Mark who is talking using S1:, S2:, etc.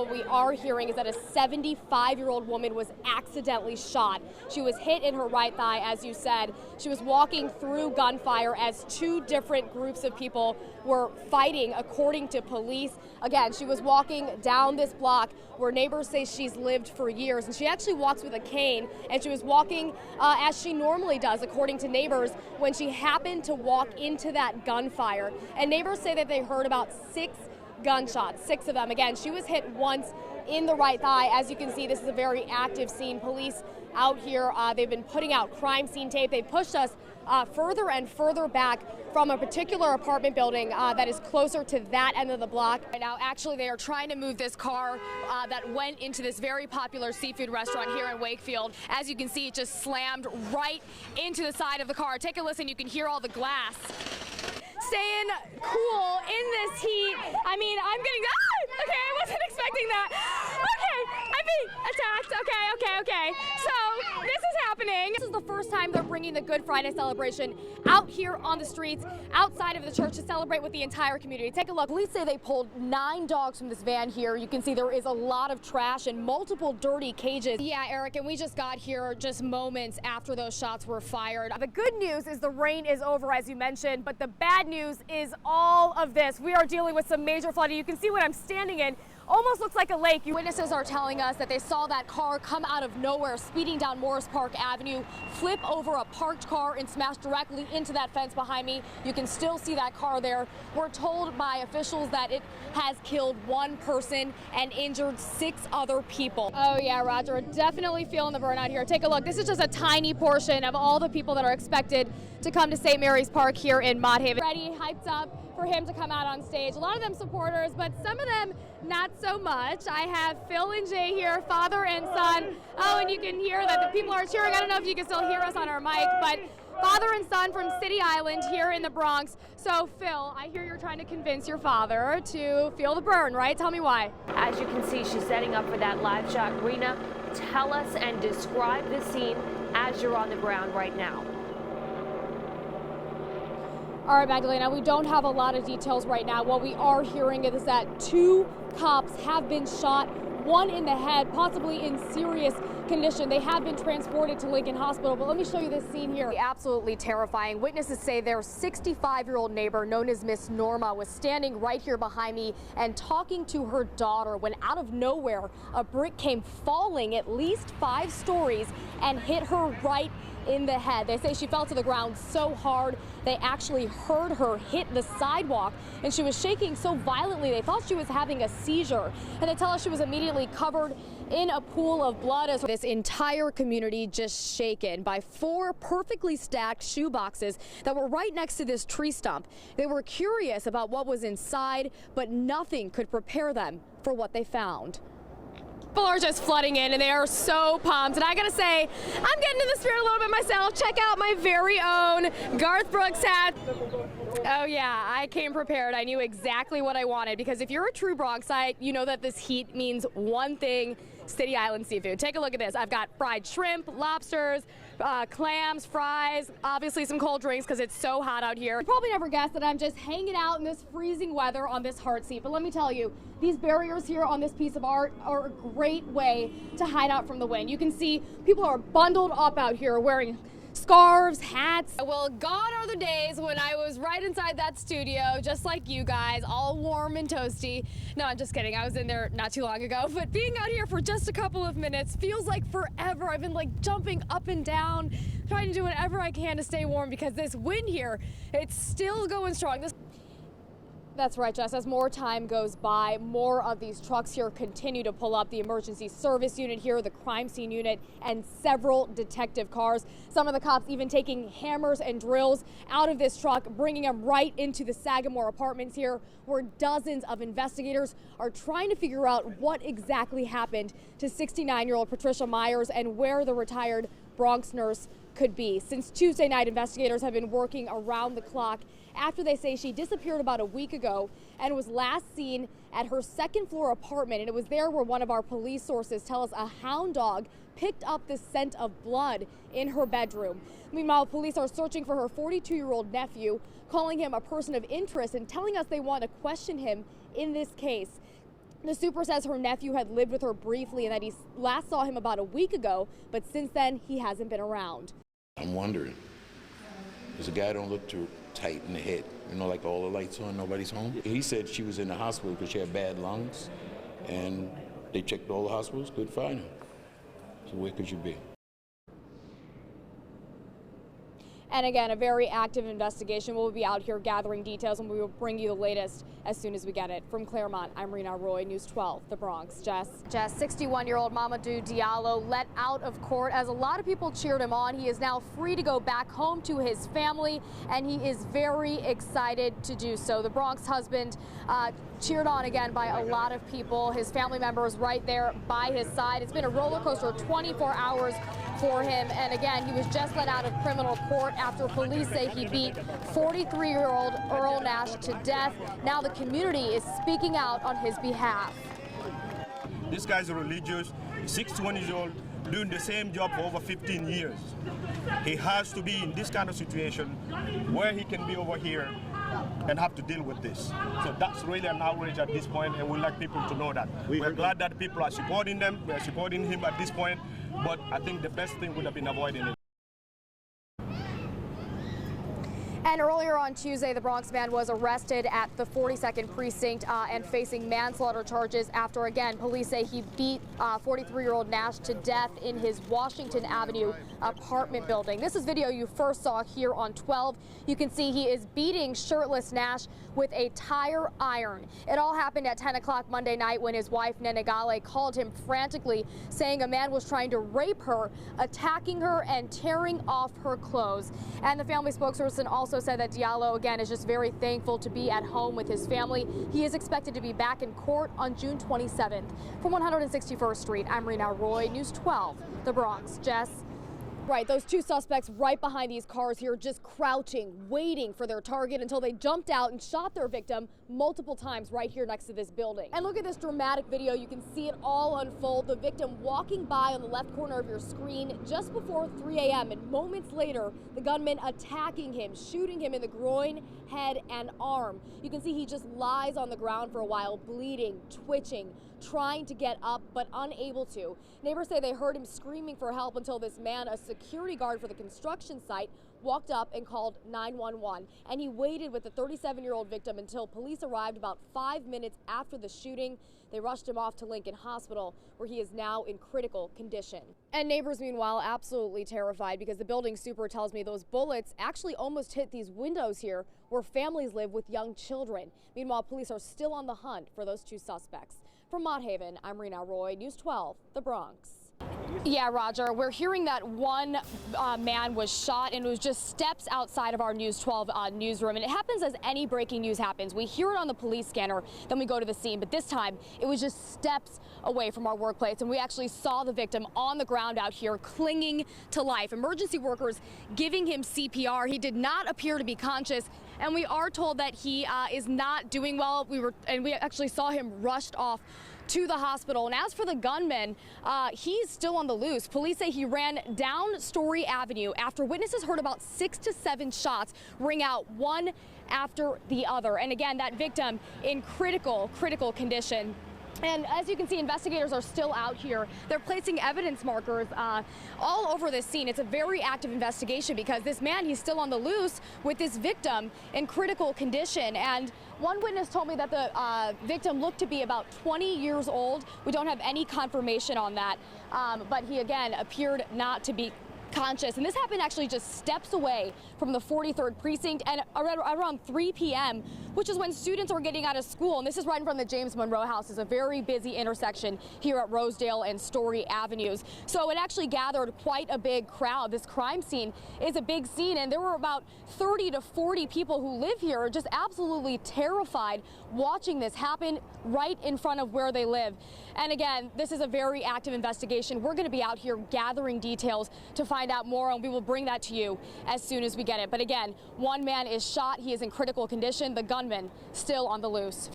S1: What we are hearing is that a 75-year-old woman was accidentally shot. She was hit in her right thigh, as you said. She was walking through gunfire as two different groups of people were fighting, according to police. Again, she was walking down this block where neighbors say she's lived for years, and she actually walks with a cane, and she was walking as she normally does, according to neighbors, when she happened to walk into that gunfire. And neighbors say that they heard about 6 gunshots, 6 of them. Again, she was hit once in the right thigh. As you can see, this is a very active scene. Police out here, they've been putting out crime scene tape. They pushed us further and further back from a particular apartment building that is closer to that end of the block. Right now, actually, they are trying to move this car that went into this very popular seafood restaurant here in Wakefield. As you can see, it just slammed right into the side of the car. Take a listen. You can hear all the glass. Staying cool in this heat. I mean, I'm getting, okay, I wasn't expecting that. Okay, I'm being attacked. Okay. So this is happening. This is the first time they're bringing the Good Friday celebration out here on the streets, outside of the church, to celebrate with the entire community. Take a look. Police say they pulled 9 dogs from this van here. You can see there is a lot of trash and multiple dirty cages. Yeah, Eric, and we just got here just moments after those shots were fired. The good news is the rain is over, as you mentioned, but the bad news is all of this. We are dealing with some major flooding. You can see what I'm standing in. Almost looks like a lake. Witnesses are telling us that they saw that car come out of nowhere, speeding down Morris Park Avenue, flip over a parked car and smash directly into that fence behind me. You can still see that car there. We're told by officials that it has killed 1 person and injured 6 other people. Oh yeah, Roger, we're definitely feeling the burnout here. Take a look. This is just a tiny portion of all the people that are expected to come to St. Mary's Park here in Mott Haven. Ready, hyped up for him to come out on stage. A lot of them supporters, but some of them not so much. I have Phil and Jay here, father and son. Oh, and you can hear that the people are cheering. I don't know if you can still hear us on our mic, but father and son from City Island here in the Bronx. So Phil, I hear you're trying to convince your father to feel the burn, right? Tell me why.
S2: As you can see, she's setting up for that live shot. Rena, tell us and describe the scene as you're on the ground right now.
S1: All right, Magdalena, we don't have a lot of details right now. What we are hearing is that 2 cops have been shot, 1 in the head, possibly in serious condition. They have been transported to Lincoln Hospital, but let me show you this scene here. Absolutely terrifying. Witnesses say their 65-year-old neighbor, known as Miss Norma, was standing right here behind me and talking to her daughter when out of nowhere, a brick came falling at least 5 stories and hit her right in the head. They say she fell to the ground so hard they actually heard her hit the sidewalk, and she was shaking so violently they thought she was having a seizure. And they tell us she was immediately covered in a pool of blood. As this entire community just shaken by 4 perfectly stacked shoe boxes that were right next to this tree stump. They were curious about what was inside, but nothing could prepare them for what they found. People are just flooding in and they are so pumped. And I gotta say, I'm getting in the spirit a little bit myself. Check out my very own Garth Brooks hat. Oh yeah, I came prepared. I knew exactly what I wanted, because if you're a true Bronxite, you know that this heat means one thing: City Island seafood. Take a look at this. I've got fried shrimp, lobsters, clams, fries, obviously some cold drinks because it's so hot out here. You probably never guessed that I'm just hanging out in this freezing weather on this heart seat, but let me tell you, these barriers here on this piece of art are a great way to hide out from the wind. You can see people are bundled up out here wearing scarves, hats. Well, gone are the days when I was right inside that studio, just like you guys, all warm and toasty. No, I'm just kidding. I was in there not too long ago, but being out here for just a couple of minutes feels like forever. I've been like jumping up and down, trying to do whatever I can to stay warm, because this wind here, it's still going strong. That's right, Jess. As more time goes by, more of these trucks here continue to pull up. The emergency service unit here, the crime scene unit, and several detective cars. Some of the cops even taking hammers and drills out of this truck, bringing them right into the Sagamore apartments here, where dozens of investigators are trying to figure out what exactly happened to 69-year-old Patricia Myers and where the retired Bronx nurse could be. Since Tuesday night, investigators have been working around the clock after they say she disappeared about a week ago and was last seen at her second-floor apartment. And it was there where one of our police sources tell us a hound dog picked up the scent of blood in her bedroom. Meanwhile, police are searching for her 42-year-old nephew, calling him a person of interest and telling us they want to question him in this case. The super says her nephew had lived with her briefly and that he last saw him about a week ago, but since then he hasn't been around.
S3: I'm wondering, because the guy don't look too tight in the head, you know, like all the lights on, nobody's home. He said she was in the hospital because she had bad lungs, and they checked all the hospitals, couldn't find her. So where could you be?
S1: And again, a very active investigation. We'll be out here gathering details, and we will bring you the latest as soon as we get it. From Claremont, I'm Rena Roy, News 12, The Bronx. Jess, 61-year-old Mamadou Diallo let out of court as a lot of people cheered him on. He is now free to go back home to his family, and he is very excited to do so. The Bronx husband cheered on again by a lot of people. His family members right there by his side. It's been a roller coaster 24 hours for him, and again, he was just let out of criminal court after police say he beat 43-year-old Earl Nash to death. Now the community is speaking out on his behalf.
S4: This guy's a religious, 61 years old, doing the same job for over 15 years. He has to be in this kind of situation where he can be over here and have to deal with this. So that's really an outrage at this point, and we'd like people to know that. We're glad that people are supporting them, we're supporting him at this point, but I think the best thing would have been avoiding it.
S1: And earlier on Tuesday, the Bronx man was arrested at the 42nd precinct and facing manslaughter charges after, again, police say he beat 43-year-old Nash to death in his Washington Avenue apartment building. This is video you first saw here on 12. You can see he is beating shirtless Nash with a tire iron. It all happened at 10 o'clock Monday night when his wife, Nenegale, called him frantically, saying a man was trying to rape her, attacking her, and tearing off her clothes. And the family spokesperson also said that Diallo, again, is just very thankful to be at home with his family. He is expected to be back in court on June 27th. From 161st Street, I'm Rena Roy, News 12, The Bronx. Jess? Right, those two suspects right behind these cars here just crouching, waiting for their target until they jumped out and shot their victim multiple times right here next to this building. And look at this dramatic video. You can see it all unfold. The victim walking by on the left corner of your screen just before 3 a.m. and moments later, the gunman attacking him, shooting him in the groin, head, and arm. You can see he just lies on the ground for a while, bleeding, twitching, trying to get up, but unable to. Neighbors say they heard him screaming for help until this man, a security guard for the construction site, walked up and called 911. And he waited with the 37-year-old victim until police arrived about 5 minutes after the shooting. They rushed him off to Lincoln Hospital, where he is now in critical condition. And neighbors, meanwhile, absolutely terrified because the building super tells me those bullets actually almost hit these windows here where families live with young children. Meanwhile, police are still on the hunt for those two suspects. From Mott Haven, I'm Rena Roy, News 12, The Bronx. Yeah, Roger, we're hearing that one man was shot and it was just steps outside of our News 12 newsroom. And it happens as any breaking news happens. We hear it on the police scanner, then we go to the scene. But this time, it was just steps away from our workplace. And we actually saw the victim on the ground out here clinging to life. Emergency workers giving him CPR. He did not appear to be conscious. And we are told that he is not doing well. We actually saw him rushed off to the hospital. And as for the gunman, he's still on the loose. Police say he ran down Story Avenue after witnesses heard about 6 to 7 shots ring out one after the other. And again, that victim in critical condition. And as you can see, investigators are still out here. They're placing evidence markers all over this scene. It's a very active investigation because this man, he's still on the loose with this victim in critical condition. And one witness told me that the victim looked to be about 20 years old. We don't have any confirmation on that, but he again appeared not to be conscious. And this happened actually just steps away from the 43rd precinct and around 3 p.m., which is when students are getting out of school. And this is right in front of the James Monroe House. It's a very busy intersection here at Rosedale and Story Avenues. So it actually gathered quite a big crowd. This crime scene is a big scene, and there were about 30 to 40 people who live here just absolutely terrified watching this happen right in front of where they live. And again, this is a very active investigation. We're going to be out here gathering details to find out more, and we will bring that to you as soon as we get it. But again, one man is shot. He is in critical condition. The gunman still on the loose.